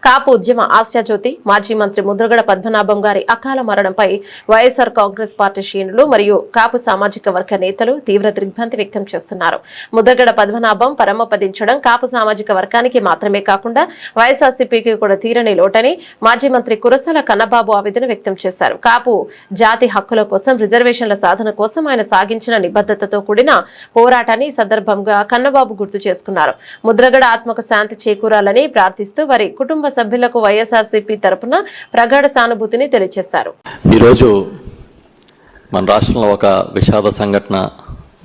కాపు ఉద్యమ ఆశాజ్యోతి మాజీ మంత్రి ముద్రగడ పద్మనాభం గారి అకాల మరణంపై వైఎస్ఆర్ కాంగ్రెస్ పార్టీ శ్రేణులు మరియు కాపు సామాజిక వర్గ నేతలు తీవ్ర దిగ్భ్రాంతి వ్యక్తం చేస్తున్నారు. ముద్రగడ పద్మనాభం పరమపదించడం కాపు సామాజిక వర్గానికి మాత్రమే కాకుండా వైఎస్ఆర్సీపీకి కూడా తీరని లోటని మాజీ మంత్రి కురసాల కన్నబాబు ఆవేదన వ్యక్తం చేశారు. కాపు జాతి హక్కుల కోసం, రిజర్వేషన్ల సాధన కోసం ఆయన సాగించిన నిబద్ధతతో కూడిన పోరాటాన్ని ఈ సందర్భంగా కన్నబాబు గుర్తు చేసుకున్నారు. ముద్రగడ ఆత్మకు శాంతి చేకూరాలని ప్రార్థిస్తూ వారి కుటుంబ సభ్యులకు వైఎస్ఆర్సీపీ తరపున ప్రగాఢ సానుభూతిని తెలియజేశారు. ఈరోజు మన రాష్ట్రంలో ఒక విషాద సంఘటన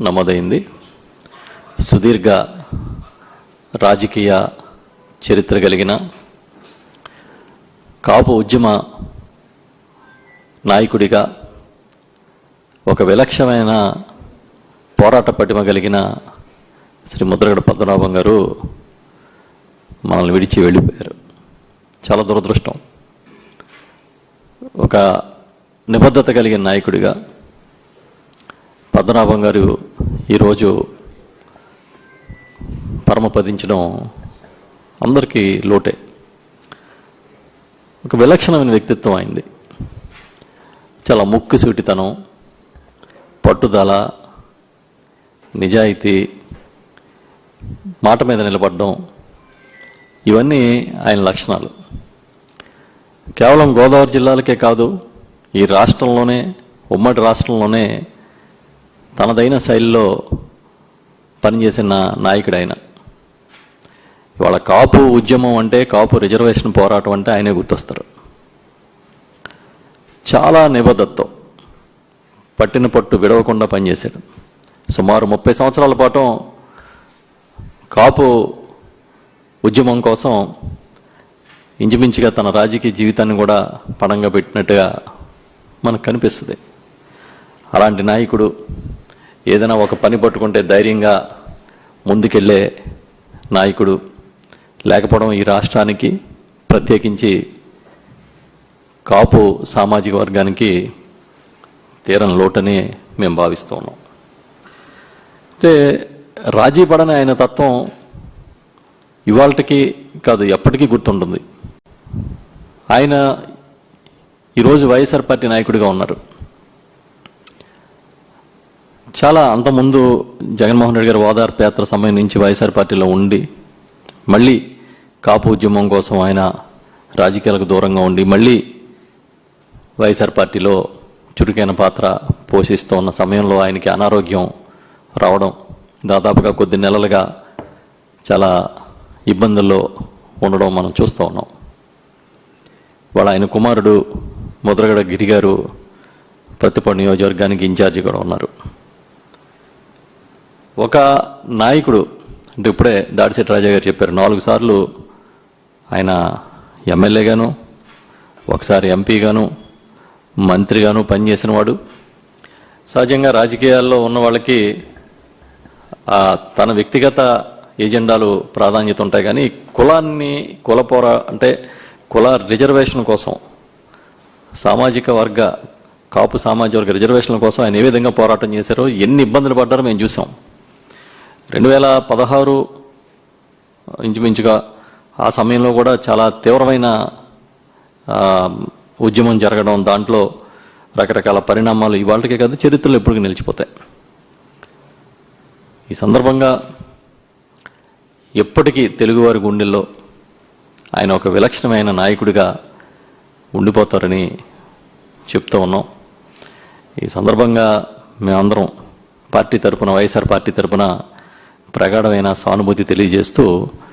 నమోదైంది. సుదీర్ఘ రాజకీయ చరిత్ర కలిగిన కాపు ఉద్యమ నాయకుడిగా ఒక విలక్షణమైన పోరాట పటిమ కలిగిన శ్రీ ముద్రగడ పద్మనాభం గారు మనల్ని విడిచి వెళ్ళిపోయారు. చాలా దురదృష్టం. ఒక నిబద్ధత కలిగిన నాయకుడిగా పద్మనాభం గారు ఈరోజు పరమపదించడం అందరికీ లోటే. ఒక విలక్షణమైన వ్యక్తిత్వం అయింది. చాలా ముక్కుసూటితనం, పట్టుదల, నిజాయితీ, మాట మీద నిలబడడం, ఇవన్నీ ఆయన లక్షణాలు. కేవలం గోదావరి జిల్లాలకే కాదు, ఈ రాష్ట్రంలోనే, ఉమ్మడి రాష్ట్రంలోనే తనదైన శైలిలో పనిచేసిన నాయకుడు ఆయన. ఇవాళ కాపు ఉద్యమం అంటే, కాపు రిజర్వేషన్ పోరాటం అంటే ఆయనే గుర్తొస్తారు. చాలా నిబద్ధతతో పట్టిన పట్టు విడవకుండా పనిచేశాడు. సుమారు 30 సంవత్సరాల పాటు కాపు ఉద్యమం కోసం ఇంచుమించుగా తన రాజకీయ జీవితాన్ని కూడా పణంగా పెట్టినట్టుగా మనకు కనిపిస్తుంది. అలాంటి నాయకుడు ఏదైనా ఒక పని పట్టుకుంటే ధైర్యంగా ముందుకెళ్ళే నాయకుడు లేకపోవడం ఈ రాష్ట్రానికి, ప్రత్యేకించి కాపు సామాజిక వర్గానికి తీరని లోటని మేము భావిస్తూ ఉన్నాం. అంటే రాజీ పడని ఆయన తత్వం ఇవాళకి కాదు, ఎప్పటికీ గుర్తుంటుంది. ఆయన ఈరోజు వైఎస్ఆర్ పార్టీ నాయకుడిగా ఉన్నారు. చాలా అంతకుముందు జగన్మోహన్ రెడ్డి గారి ఓదార్పు యాత్ర సమయం నుంచి వైఎస్ఆర్ పార్టీలో ఉండి, మళ్ళీ కాపు ఉద్యమం కోసం ఆయన రాజకీయాలకు దూరంగా ఉండి, మళ్ళీ వైఎస్ఆర్ పార్టీలో చురుకైన పాత్ర పోషిస్తూ ఉన్న సమయంలో ఆయనకి అనారోగ్యం రావడం, దాదాపుగా కొద్ది నెలలుగా చాలా ఇబ్బందుల్లో ఉండడం మనం చూస్తూ ఉన్నాం. వాళ్ళ ఆయన కుమారుడు ముద్రగడ గిరి గారు ప్రతిపాడు నియోజకవర్గానికి ఇన్ఛార్జి కూడా ఉన్నారు. ఒక నాయకుడు అంటే ఇప్పుడే దాడిశెట్టి రాజా గారు చెప్పారు, 4 సార్లు ఆయన ఎమ్మెల్యేగాను, ఒకసారి ఎంపీగాను, మంత్రిగాను పనిచేసిన వాడు. సహజంగా రాజకీయాల్లో ఉన్న వాళ్ళకి తన వ్యక్తిగత ఏజెండాలు ప్రాధాన్యత ఉంటాయి, కానీ కుల రిజర్వేషన్ కోసం, సామాజిక వర్గ కాపు సామాజిక వర్గ రిజర్వేషన్ల కోసం ఆయన ఏ విధంగా పోరాటం చేశారో, ఎన్ని ఇబ్బందులు పడ్డారో మేము చూసాం. 2016 ఇంచుమించుగా ఆ సమయంలో కూడా చాలా తీవ్రమైన ఉద్యమం జరగడం, దాంట్లో రకరకాల పరిణామాలు ఇవాళకే కాదు చరిత్రలో ఎప్పటికీ నిలిచిపోతాయి. ఈ సందర్భంగా ఎప్పటికీ తెలుగువారి గుండెల్లో ఆయన ఒక విలక్షణమైన నాయకుడిగా ఉండిపోతారని చెప్తూ ఉన్నాం. ఈ సందర్భంగా మేమందరం పార్టీ తరపున, వైఎస్ఆర్ పార్టీ తరపున ప్రగాఢమైన సానుభూతి తెలియజేస్తూ